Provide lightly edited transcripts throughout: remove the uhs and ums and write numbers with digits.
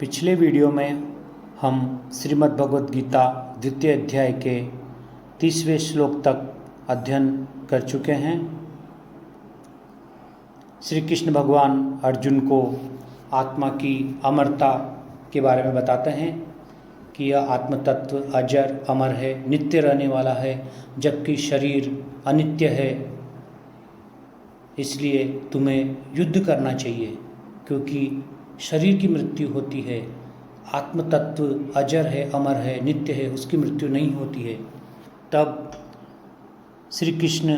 पिछले वीडियो में हम श्रीमद् भगवद गीता द्वितीय अध्याय के 30वें श्लोक तक अध्ययन कर चुके हैं। श्री कृष्ण भगवान अर्जुन को आत्मा की अमरता के बारे में बताते हैं कि यह आत्म तत्व अजर अमर है, नित्य रहने वाला है, जबकि शरीर अनित्य है। इसलिए तुम्हें युद्ध करना चाहिए, क्योंकि शरीर की मृत्यु होती है, आत्म तत्व अजर है, अमर है, नित्य है, उसकी मृत्यु नहीं होती है। तब श्री कृष्ण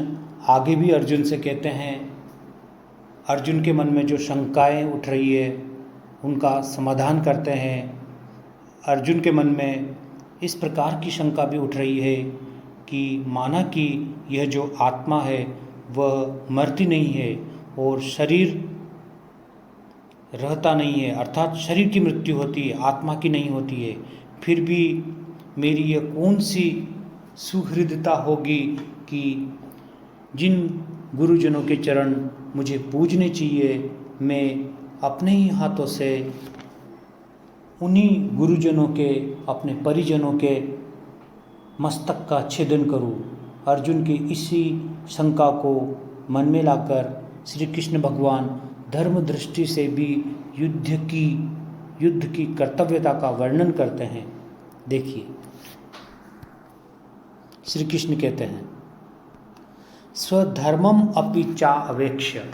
आगे भी अर्जुन से कहते हैं, अर्जुन के मन में जो शंकाएं उठ रही है उनका समाधान करते हैं। अर्जुन के मन में इस प्रकार की शंका भी उठ रही है कि माना कि यह जो आत्मा है वह मरती नहीं है और शरीर रहता नहीं है, अर्थात शरीर की मृत्यु होती है, आत्मा की नहीं होती है। फिर भी मेरी यह कौन सी सुहृदता होगी कि जिन गुरुजनों के चरण मुझे पूजने चाहिए, मैं अपने ही हाथों से उन्हीं गुरुजनों के, अपने परिजनों के मस्तक का छेदन करूं। अर्जुन की इसी शंका को मन में लाकर श्री कृष्ण भगवान धर्म दृष्टि से भी युद्ध की कर्तव्यता का वर्णन करते हैं। देखिए, श्री कृष्ण कहते हैं, स्वधर्मम अपि चा अवेक्ष्य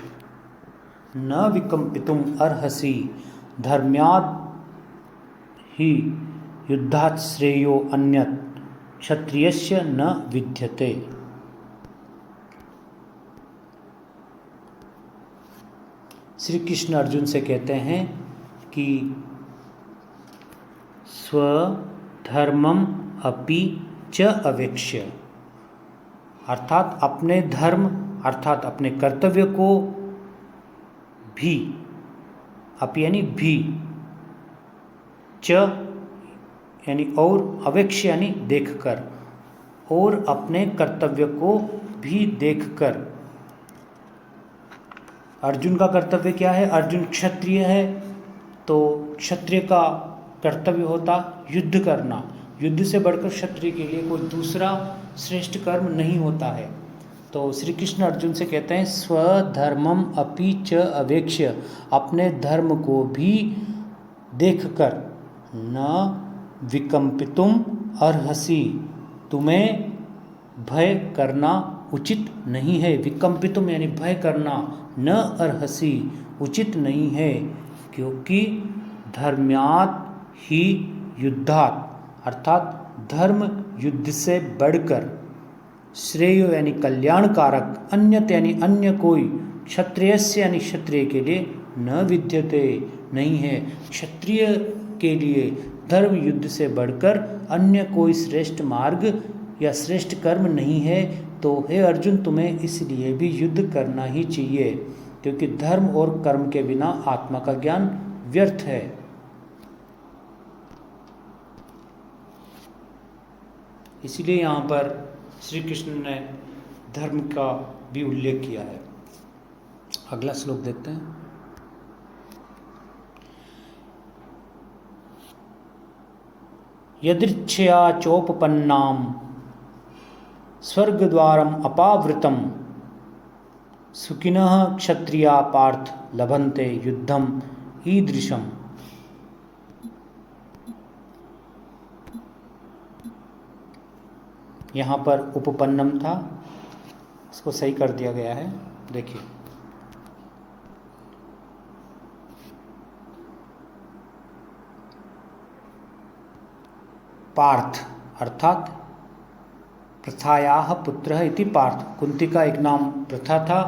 न विकम्पितुम अर्हसि धर्म्यात् ही युद्धात् श्रेयो अन्यत् क्षत्रियस्य न विद्यते। श्री कृष्ण अर्जुन से कहते हैं कि स्वधर्मम अपि च अवेक्ष्य, अर्थात अपने धर्म अर्थात अपने कर्तव्य को भी, अपि यानी भी, च यानी और, अवेक्ष्य यानी देखकर, और अपने कर्तव्य को भी देखकर। अर्जुन का कर्तव्य क्या है? अर्जुन क्षत्रिय है, तो क्षत्रिय का कर्तव्य होता युद्ध करना। युद्ध से बढ़कर क्षत्रिय के लिए कोई दूसरा श्रेष्ठ कर्म नहीं होता है। तो श्री कृष्ण अर्जुन से कहते हैं, स्वधर्मम अपि च अवेक्ष्य, अपने धर्म को भी देखकर, न विकम्पितुम अर्हसि, तुम्हें भय करना उचित नहीं है। विकम्पितुम यानी भय करना, न अर्हसि उचित नहीं है, क्योंकि धर्म्यात् ही युद्धात्, अर्थात धर्म युद्ध से बढ़कर, श्रेय यानी कल्याणकारक, अन्यत यानी अन्य कोई, क्षत्रियस्य यानी क्षत्रिय के लिए न विद्यते नहीं है। क्षत्रिय के लिए धर्म युद्ध से बढ़कर अन्य कोई श्रेष्ठ मार्ग या श्रेष्ठ कर्म नहीं है। तो हे अर्जुन, तुम्हें इसलिए भी युद्ध करना ही चाहिए, क्योंकि धर्म और कर्म के बिना आत्मा का ज्ञान व्यर्थ है। इसलिए यहाँ पर श्री कृष्ण ने धर्म का भी उल्लेख किया है। अगला श्लोक देखते हैं। यदृच्छया चोपपन्नाम स्वर्गद्वारम अपावृतम सुखिनः क्षत्रिया पार्थ लभन्ते युद्धम ईदृशम। यहाँ पर उपपन्नम था, इसको सही कर दिया गया है। देखिए, पार्थ अर्थात प्रथायाः पुत्रः इति पार्थ, कुंती का एक नाम प्रथा था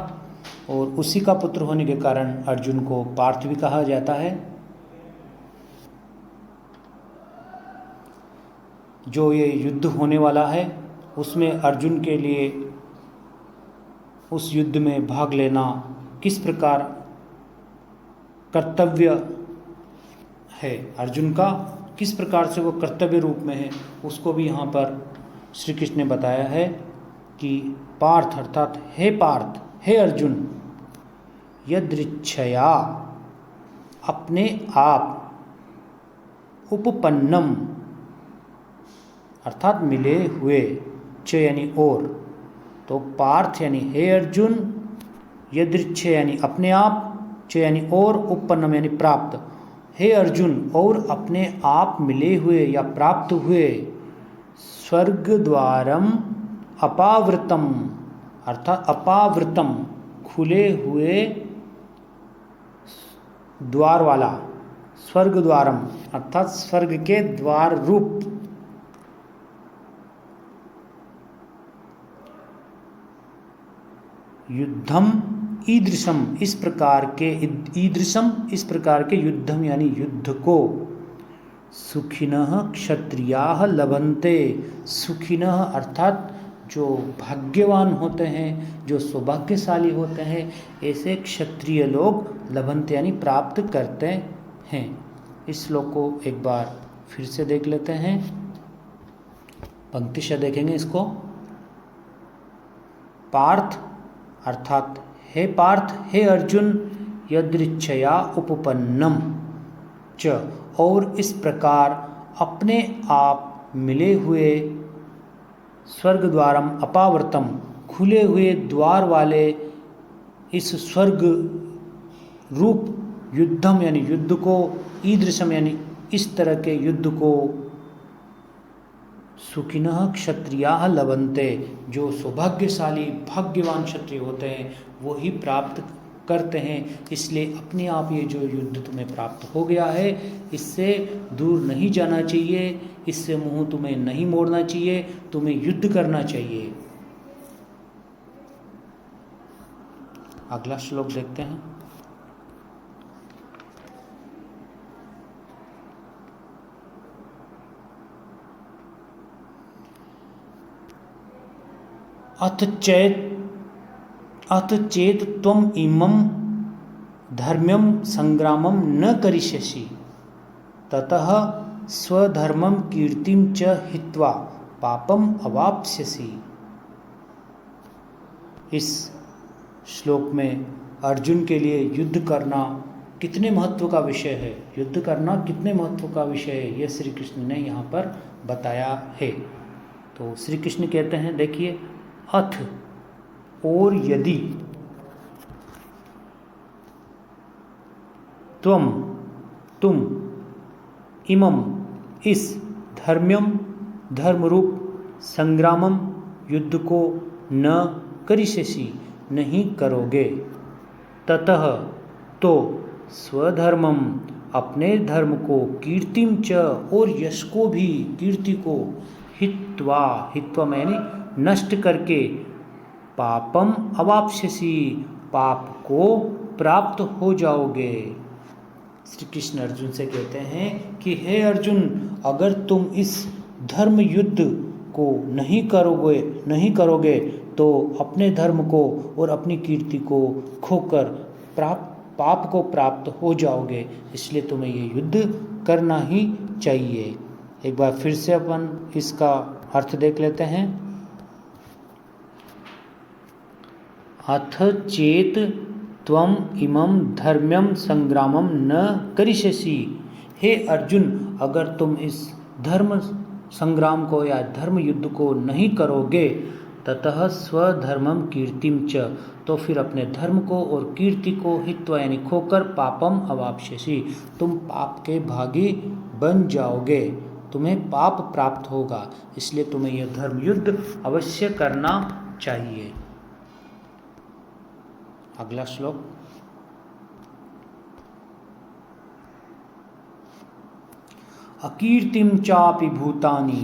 और उसी का पुत्र होने के कारण अर्जुन को पार्थ भी कहा जाता है। जो ये युद्ध होने वाला है उसमें अर्जुन के लिए उस युद्ध में भाग लेना किस प्रकार कर्तव्य है, अर्जुन का किस प्रकार से वो कर्तव्य रूप में है, उसको भी यहाँ पर श्री कृष्ण ने बताया है कि पार्थ अर्थात हे पार्थ, हे अर्जुन, यदृच्छया अपने आप उपपन्नम अर्थात मिले हुए, च यानी और, तो पार्थ यानी हे अर्जुन, यदृच्छ यानी अपने आप, च यानी और, उपपन्नम यानी प्राप्त, हे अर्जुन और अपने आप मिले हुए या प्राप्त हुए, स्वर्ग द्वारम अपावृतम अर्थात अपावृतम खुले हुए द्वार वाला, स्वर्ग द्वारम अर्थात स्वर्ग के द्वार रूप, युद्धम ईदृशम इस प्रकार के, ईदृशम इस प्रकार के, युद्धम यानी युद्ध को, सुखिनः क्षत्रियाः लभन्ते, सुखिनः अर्थात जो भाग्यवान होते हैं, जो सौभाग्यशाली होते हैं, ऐसे क्षत्रिय लोग लभन्ते यानी प्राप्त करते हैं। इस श्लोक को एक बार फिर से देख लेते हैं, पंक्तिशः देखेंगे इसको। पार्थ अर्थात हे पार्थ, हे अर्जुन, यदृच्छया उपपन्नम च और इस प्रकार अपने आप मिले हुए, स्वर्ग द्वारम अपावृतम खुले हुए द्वार वाले इस स्वर्ग रूप युद्धम यानी युद्ध को, ईदृशम यानी इस तरह के युद्ध को, सुखिनः क्षत्रियाः लभन्ते जो सौभाग्यशाली भाग्यवान क्षत्रिय होते हैं वो ही प्राप्त करते हैं। इसलिए अपने आप ये जो युद्ध तुम्हें प्राप्त हो गया है, इससे दूर नहीं जाना चाहिए, इससे मुंह तुम्हें नहीं मोड़ना चाहिए, तुम्हें युद्ध करना चाहिए। अगला श्लोक देखते हैं। अथ चेत त्वम इमं धर्म्यं संग्रामं न करिष्यसि, ततः स्वधर्मं कीर्तिं च हित्वा पापम अवाप्स्यसि। इस श्लोक में अर्जुन के लिए युद्ध करना कितने महत्व का विषय है, युद्ध करना कितने महत्व का विषय है, यह श्री कृष्ण ने यहाँ पर बताया है। तो श्री कृष्ण कहते हैं, देखिए, अथ और यदि, तुम, इमम इस, धर्म्यम धर्मरूप, संग्रामम युद्ध को, न करिष्यसि नहीं करोगे, ततः तो, स्वधर्मम अपने धर्म को, कीर्तिम च और यश को भी, कीर्ति को, हित्वा यानी नष्ट करके, पापम अवाप्स्यसि पाप को प्राप्त हो जाओगे। श्री कृष्ण अर्जुन से कहते हैं कि हे अर्जुन, अगर तुम इस धर्म युद्ध को नहीं करोगे तो अपने धर्म को और अपनी कीर्ति को खोकर पाप को प्राप्त हो जाओगे। इसलिए तुम्हें ये युद्ध करना ही चाहिए। एक बार फिर से अपन इसका अर्थ देख लेते हैं। अथ चेत त्वम इमं धर्म्यं संग्रामं न करिष्यसि, हे अर्जुन, अगर तुम इस धर्म संग्राम को या धर्म युद्ध को नहीं करोगे, ततः स्वधर्मम कीर्तिम च, तो फिर अपने धर्म को और कीर्ति को, हित्वा यानी खोकर, पापम अवाप्स्यसि तुम पाप के भागी बन जाओगे, तुम्हें पाप प्राप्त होगा। इसलिए तुम्हें यह धर्म युद्ध अवश्य करना चाहिए। अगला श्लोक। अकीर्तिम चापि भूतानि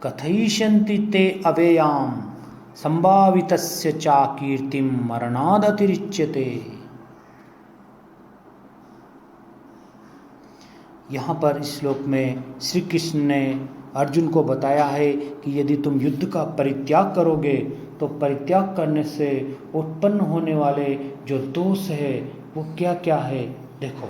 कथयिष्यन्ति ते अव्ययाम, संभावितस्य चा कीर्तिम मरणादतिरिच्यते। यहाँ पर इस श्लोक में श्री कृष्ण ने अर्जुन को बताया है कि यदि तुम युद्ध का परित्याग करोगे तो परित्याग करने से उत्पन्न होने वाले जो दोष है वो क्या क्या है। देखो,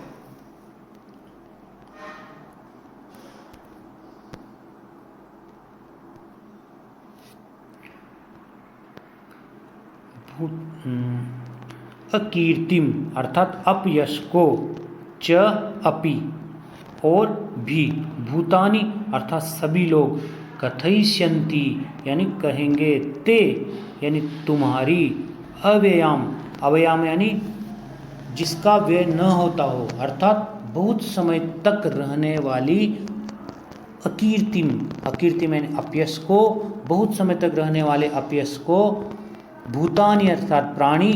अकीर्तिम अर्थात अपयश को, च अपि और भी, भूतानि अर्थात सभी लोग, कथयिष्यन्ति यानी कहेंगे, ते यानी तुम्हारी, अव्ययाम, अव्ययाम यानी जिसका व्यय न होता हो, अर्थात बहुत समय तक रहने वाली, अकीर्तिम, अकीर्तिम यानी अपयश को, बहुत समय तक रहने वाले अपयश को, भूतानि अर्थात प्राणी,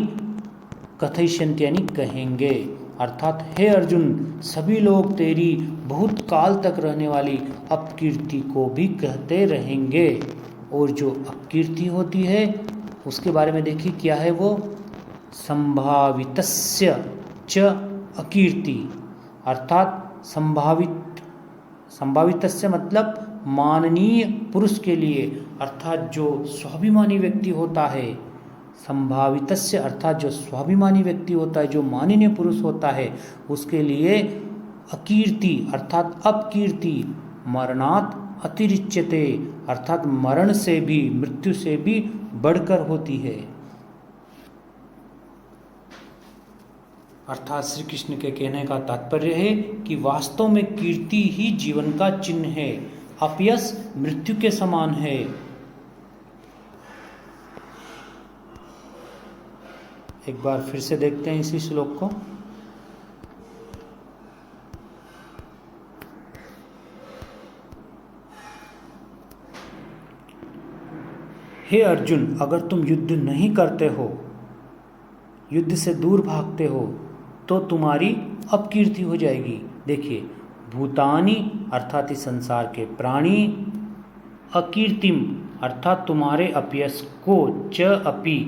कथयिष्यन्ति यानी कहेंगे, अर्थात हे अर्जुन सभी लोग तेरी बहुत काल तक रहने वाली अपकीर्ति को भी कहते रहेंगे। और जो अपकीर्ति होती है उसके बारे में देखिए क्या है वो, संभावितस्य च अकीर्ति, अर्थात संभावितस्य मतलब माननीय पुरुष के लिए, अर्थात जो स्वाभिमानी व्यक्ति होता है, संभावितस्य अर्थात जो स्वाभिमानी व्यक्ति होता है, जो माननीय पुरुष होता है, उसके लिए अकीर्ति अर्थात अपकीर्ति, मरणात् अतिरिच्यते अर्थात मरण से भी, मृत्यु से भी बढ़कर होती है। अर्थात श्री कृष्ण के कहने का तात्पर्य है कि वास्तव में कीर्ति ही जीवन का चिन्ह है, अपयश मृत्यु के समान है। एक बार फिर से देखते हैं इसी श्लोक को। हे अर्जुन अगर तुम युद्ध नहीं करते हो, युद्ध से दूर भागते हो, तो तुम्हारी अपकीर्ति हो जाएगी। देखिए, भूतानि अर्थात इस संसार के प्राणी, अकीर्तिम अर्थात तुम्हारे अपयश को, च अपि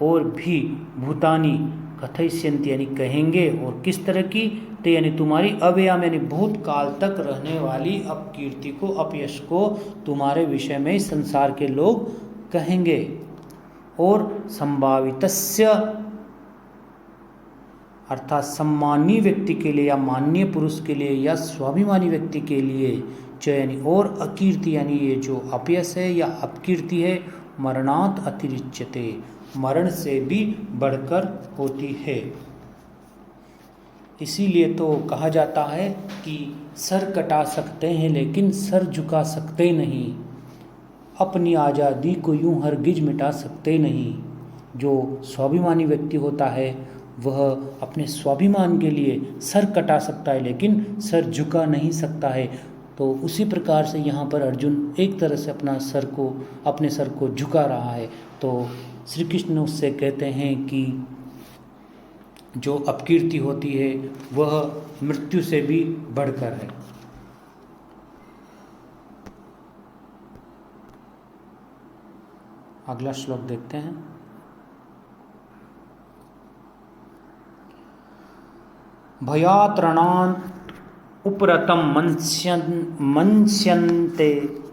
और भी, भूतानि कथयिष्यन्ति यानी कहेंगे, और किस तरह की, ते यानी तुम्हारी, अव्ययाम यानी बहुत काल तक रहने वाली अपकीर्ति को, अपयश को तुम्हारे विषय में संसार के लोग कहेंगे। और संभावितस्य अर्थात सम्मानी व्यक्ति के लिए या माननीय पुरुष के लिए या स्वाभिमानी व्यक्ति के लिए, च यानी और, अकीर्ति यानी ये जो अपयश है या अपकीर्ति है, मरणात् अतिरिच्यते मरण से भी बढ़कर होती है। इसीलिए तो कहा जाता है कि सर कटा सकते हैं लेकिन सर झुका सकते नहीं, अपनी आज़ादी को यूं हरगिज मिटा सकते नहीं। जो स्वाभिमानी व्यक्ति होता है वह अपने स्वाभिमान के लिए सर कटा सकता है लेकिन सर झुका नहीं सकता है। तो उसी प्रकार से यहाँ पर अर्जुन एक तरह से अपने सर को झुका रहा है। तो श्री कृष्ण उससे कहते हैं कि जो अपकीर्ति होती है वह मृत्यु से भी बढ़कर है। अगला श्लोक देखते हैं। भयात् रणात् उपरतं मन्स्यन्ते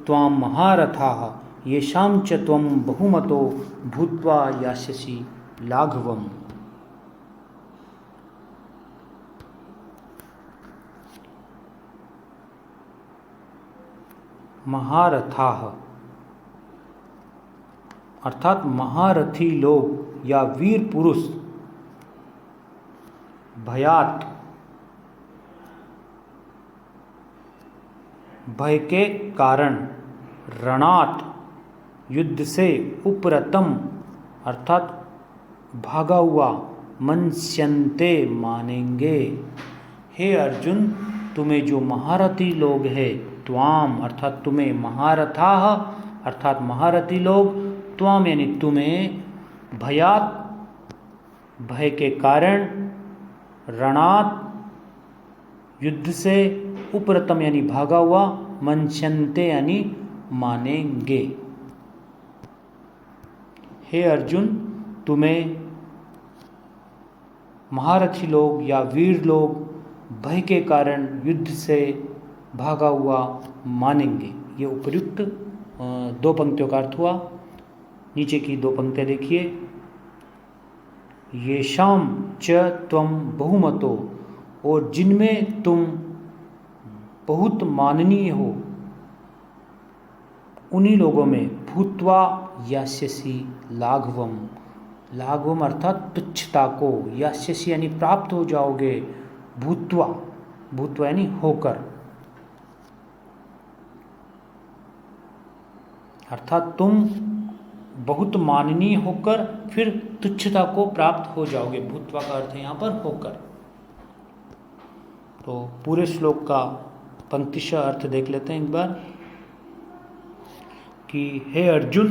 त्वां महारथाः येषां च त्वं बहुमतो भूत्वा यास्यसि लाघवम्। महारथाः अर्थात महारथी लोग या वीर पुरुष, भयात भय के कारण, रणात युद्ध से, उपरतम अर्थात भागा हुआ, मन्स्यन्ते मानेंगे। हे अर्जुन तुम्हें जो महारथी लोग हैं, त्वाम अर्थात तुम्हें, महारथाः अर्थात महारथी लोग, त्वाम यानी तुम्हें, भयात भय के कारण, रणात युद्ध से, उपरतम यानी भागा हुआ, मन्स्यन्ते यानी मानेंगे। हे अर्जुन तुम्हें महारथी लोग या वीर लोग भय के कारण युद्ध से भागा हुआ मानेंगे। ये उपयुक्त दो पंक्तियों का अर्थ हुआ। नीचे की दो पंक्तियां देखिए। येषां च त्वं बहुमतो, और जिनमें तुम बहुत माननीय हो, उन्हीं लोगों में, भूत्वा यास्यसि लाघवम, लाघवम अर्थात तुच्छता को, यास्यसि यानी प्राप्त हो जाओगे, भूत्वा, भूत्वा यानी होकर, अर्थात तुम बहुत माननीय होकर फिर तुच्छता को प्राप्त हो जाओगे। भूत्वा का अर्थ है यहाँ पर होकर। तो पूरे श्लोक का पंक्तिशः अर्थ देख लेते हैं एक बार कि हे अर्जुन,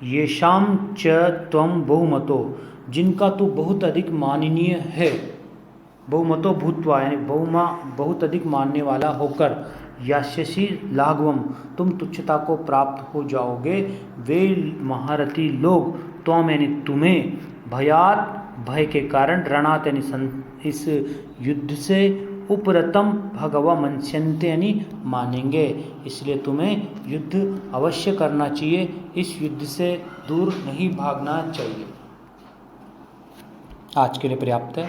येषां च त्वं बहुमतो, जिनका तू बहुत अधिक माननीय है, बहुमतो भूत्वा यानी बहुत अधिक मानने वाला होकर, यास्यसि लाघवम, तुम तुच्छता को प्राप्त हो जाओगे। वे महारथी लोग त्वं यानी तुम्हें, भयात भय के कारण, रणात यानी इस युद्ध से, उपरतम भगवा मनस्यन्ते यानी मानेंगे। इसलिए तुम्हें युद्ध अवश्य करना चाहिए, इस युद्ध से दूर नहीं भागना चाहिए। आज के लिए पर्याप्त है।